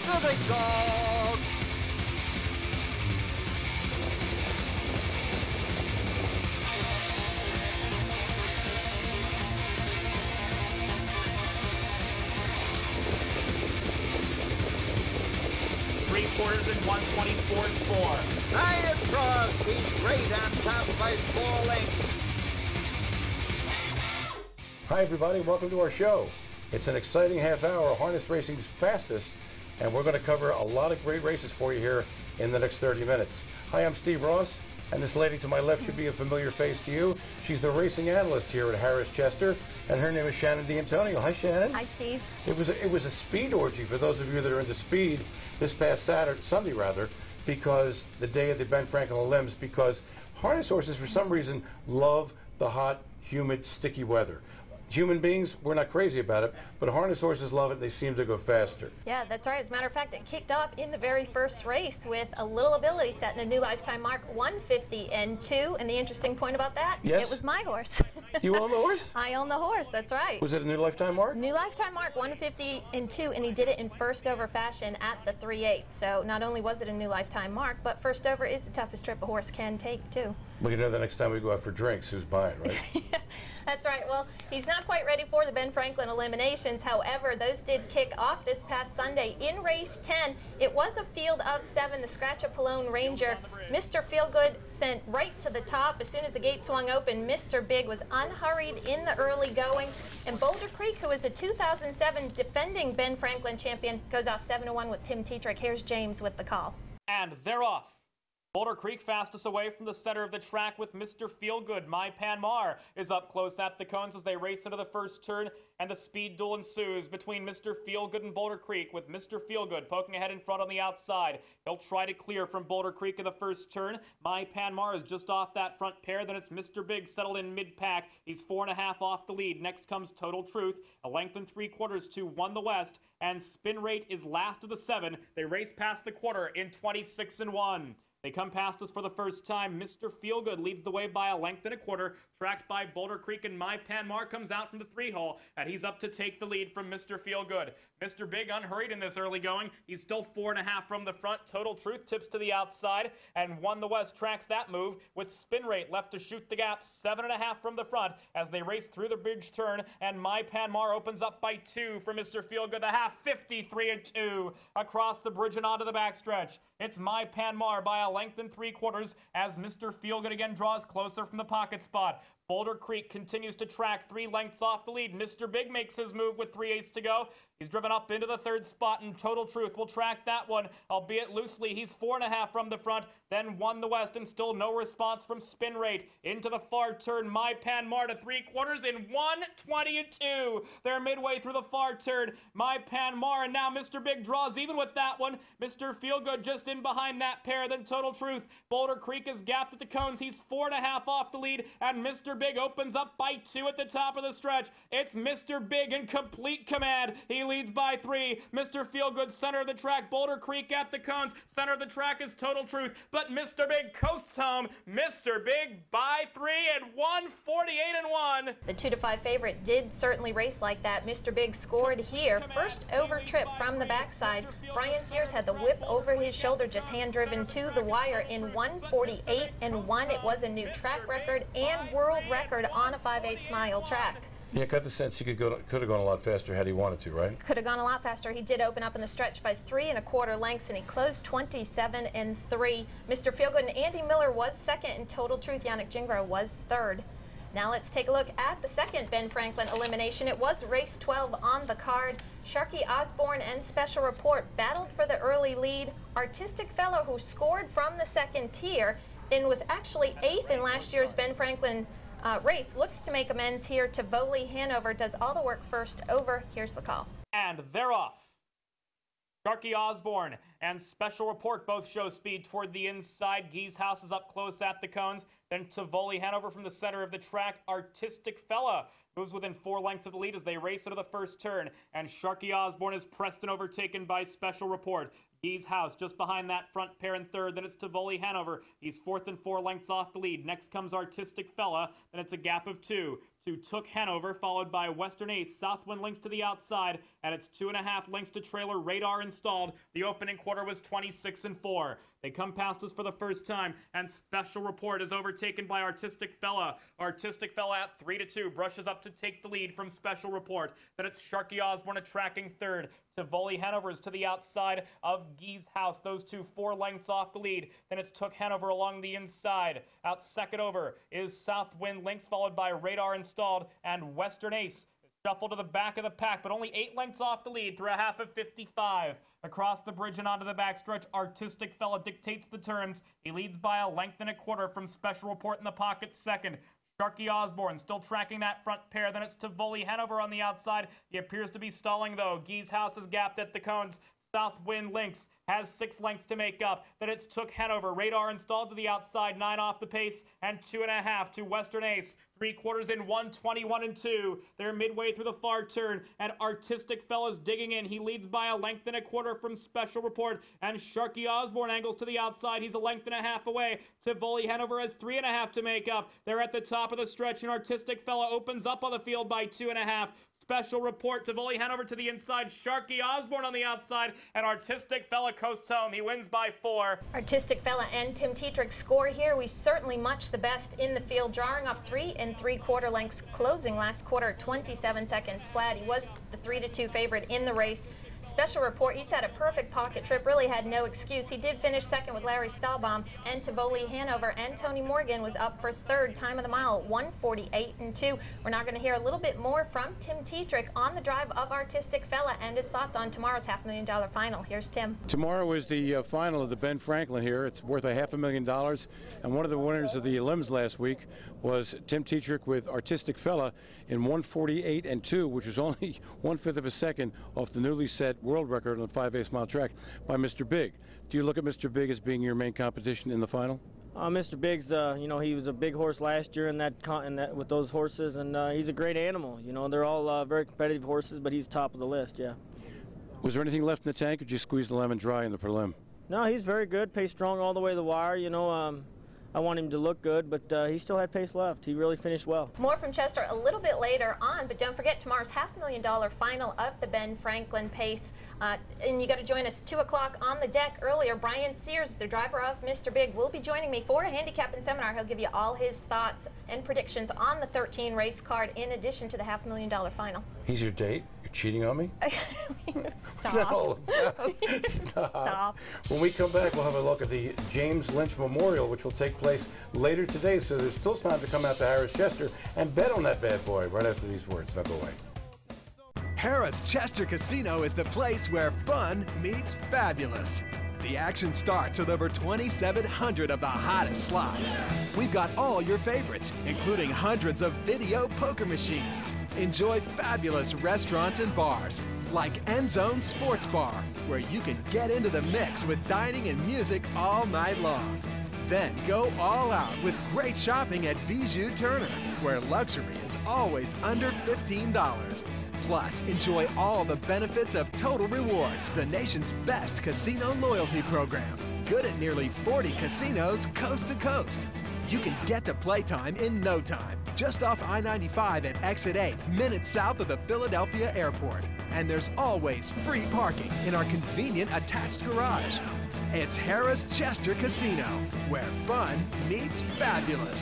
the big dog. Quarters in 124.4. High across, he's great on top by 4 lengths. Hi everybody, welcome to our show. It's an exciting half hour of harness racing's fastest, and we're going to cover a lot of great races for you here in the next 30 minutes. Hi, I'm Steve Ross, and this lady to my left should be a familiar face to you. She's the racing analyst here at Harrah's Chester, and her name is Shannon DiAntonio. Hi, Shannon. Hi, Steve. It was a speed orgy for those of you that are into speed this past Sunday, because the day of the Ben Franklin Elims, because harness horses for some reason love the hot, humid, sticky weather. Human beings, we're not crazy about it, but harness horses love it. They seem to go faster. Yeah, that's right. As a matter of fact, it kicked off in the very first race with Alilability setting a new lifetime mark, 150-2. And the interesting point about that, yes? It was my horse. You own the horse? I own the horse, that's right. Was it a new lifetime mark? New lifetime mark, 150-2, and he did it in first over fashion at the 3/8. So not only was it a new lifetime mark, but first over is the toughest trip a horse can take, too. Well, you know, the next time we go out for drinks, who's buying, right? That's right. Well, he's not quite ready for the Ben Franklin eliminations. However, those did kick off this past Sunday in race 10. It was a field of 7. The Scratch-A-Palone Ranger, Mr. Feelgood, sent right to the top. As soon as the gate swung open, Mr. Big was unhurried in the early going. And Boulder Creek, who is the 2007 defending Ben Franklin champion, goes off 7-1 with Tim Tetrick. Here's James with the call. And they're off. Boulder Creek fastest away from the center of the track with Mr. Feelgood. My Panmar is up close at the cones as they race into the first turn, and the speed duel ensues between Mr. Feelgood and Boulder Creek, with Mr. Feelgood poking ahead in front on the outside. He'll try to clear from Boulder Creek in the first turn. My Panmar is just off that front pair. Then it's Mr. Big settled in mid-pack. He's 4.5 off the lead. Next comes Total Truth, a length and 3/4 to 1 the West, and Spin Rate is last of the 7. They race past the quarter in 26-1. They come past us for the first time. Mr. Feelgood leads the way by a length and 1/4, tracked by Boulder Creek, and My Panmar comes out from the 3-hole, and he's up to take the lead from Mr. Feelgood. Mr. Big unhurried in this early going. He's still 4.5 from the front. Total Truth tips to the outside, and 1 the West tracks that move with Spin Rate left to shoot the gap, 7.5 from the front as they race through the bridge turn, and My Panmar opens up by 2 for Mr. Feelgood. The half, 53-2 across the bridge and onto the backstretch. It's My Panmar by a length and 3/4 as Mr. Feelgood again draws closer from the pocket spot. Boulder Creek continues to track 3 lengths off the lead. Mr. Big makes his move with 3/8 to go. He's driven up into the 3rd spot, and Total Truth will track that one, albeit loosely. He's 4.5 from the front, then 1 the West, and still no response from Spin Rate. Into the far turn, My Panmar to 3/4 in 1:20-2. They're midway through the far turn. My Panmar, and now Mr. Big draws even with that one. Mr. Feelgood just in behind that pair, then Total Truth. Boulder Creek is gapped at the cones. He's 4.5 off the lead, and Mr. Big opens up by 2 at the top of the stretch. It's Mr. Big in complete command. He leads by 3. Mr. Feelgood, center of the track. Boulder Creek at the cones. Center of the track is Total Truth, but Mr. Big coasts home. Mr. Big by 3 at 1:48-1. The 2-5 favorite did certainly race like that. Mr. Big scored here. First over trip from the backside. Brian Sears had the whip over his shoulder, just hand-driven to the wire in 1:48-1. It was a new track record and world record on a 5/8 mile track. Yeah, got the sense he could have gone a lot faster had he wanted to, right? Could have gone a lot faster. He did open up in the stretch by 3 1/4 lengths, and he closed 27-3. Mr. Feelgood and Andy Miller was second, and Total Truth Yannick Gingrich was third. Now let's take a look at the second Ben Franklin elimination. It was race 12 on the card. Sharky Osborne and Special Report battled for the early lead. Artistic Fellow, who scored from the second tier and was actually 8th in last year's Ben Franklin race, looks to make amends here to Voley Hanover. Does all the work first over. Here's the call. And they're off. Sharky Osborne and Special Report both show speed toward the inside. Gee's House is up close at the cones. Then Tivoli Hanover from the center of the track. Artistic Fella moves within 4 lengths of the lead as they race into the first turn. And Sharky Osborne is pressed and overtaken by Special Report. Gee's House just behind that front pair in third. Then it's Tivoli Hanover. He's 4th and 4 lengths off the lead. Next comes Artistic Fella. Then it's a gap of 2. to Took Hanover, followed by Western Ace. Southwind Links to the outside, and it's 2.5 lengths to trailer. Radar installed. The opening quarter was 26-4. They come past us for the first time, and Special Report is overtaken by Artistic Fella. Artistic Fella at 3-2 brushes up to take the lead from Special Report. Then it's Sharky Osborne tracking third. Tivoli Hanover is to the outside of Gee's House. Those two 4 lengths off the lead. Then it's Took Hanover along the inside. Out second over is Southwind Links, followed by Radar installed, and Western Ace shuffled to the back of the pack, but only 8 lengths off the lead through a half of 55. Across the bridge and onto the backstretch, Artistic Fella dictates the terms. He leads by 1.25 lengths from Special Report in the pocket second. Sharky Osborne still tracking that front pair. Then it's Tivoli Hanover on the outside. He appears to be stalling, though. Gee's House is gapped at the cones. Southwind Links has 6 lengths to make up. Then it's Took Hanover. Radar installed to the outside, 9 off the pace, and 2.5 to Western Ace. 3/4 in 121-2. They're midway through the far turn, and Artistic Fella's digging in. He leads by 1.25 lengths from Special Report, and Sharky Osborne angles to the outside. He's 1.5 lengths away. Tivoli Hanover has 3.5 to make up. They're at the top of the stretch, and Artistic Fella opens up on the field by 2.5. Special Report, Tivoli Hanover to the inside, Sharky Osborne on the outside, and Artistic Fella coasts home. He wins by 4. Artistic Fella and Tim Tetrick score here. We certainly much the best in the field, drawing off 3 3/4 lengths, closing last quarter 27 seconds flat. He was the 3-2 favorite in the race. Special Report, he's had a perfect pocket trip, really had no excuse. He did finish second with Larry Stahlbaum and Tivoli Hanover, and Tony Morgan was up for third. Time of the mile, 1:48-2. We're now going to hear a little bit more from Tim Tetrick on the drive of Artistic Fella and his thoughts on tomorrow's $500,000 final. Here's Tim. Tomorrow is the final of the Ben Franklin here. It's worth $500,000, and one of the winners of the elims last week was Tim Tetrick with Artistic Fella in 1:48-2, which was only 1/5 of a second off the newly set world record on the 5/8 mile track by Mr. Big. Do you look at Mr. Big as being your main competition in the final? Mr. Big's, he was a big horse last year in that with those horses, and he's a great animal. You know, they're all very competitive horses, but he's top of the list, yeah. Was there anything left in the tank, or did you squeeze the lemon dry in the prelim? No, he's very good, paced strong all the way to the wire. You know, I want him to look good, but he still had pace left. He really finished well. More from Chester a little bit later on, but don't forget tomorrow's $500,000 final of the Ben Franklin Pace. And you got to join us 2 o'clock on the deck earlier. Brian Sears, the driver of Mr. Big, will be joining me for a handicapping seminar. He'll give you all his thoughts and predictions on the 13 race card in addition to the $500,000 final. He's your date? You're cheating on me? Stop. What's that all about? Stop. When we come back, we'll have a look at the James Lynch Memorial, which will take place later today. So there's still time to come out to Harrah's Chester and bet on that bad boy right after these words. Now go away. Harrah's Chester Casino is the place where fun meets fabulous. The action starts with over 2,700 of the hottest slots. We've got all your favorites, including hundreds of video poker machines. Enjoy fabulous restaurants and bars, like End Zone Sports Bar, where you can get into the mix with dining and music all night long. Then go all out with great shopping at Bijou Turner, where luxury is always under $15. Plus, enjoy all the benefits of Total Rewards, the nation's best casino loyalty program. Good at nearly 40 casinos coast to coast. You can get to playtime in no time, just off I-95 at Exit 8, minutes south of the Philadelphia airport. And there's always free parking in our convenient attached garage. It's Harrah's Chester Casino, where fun meets fabulous.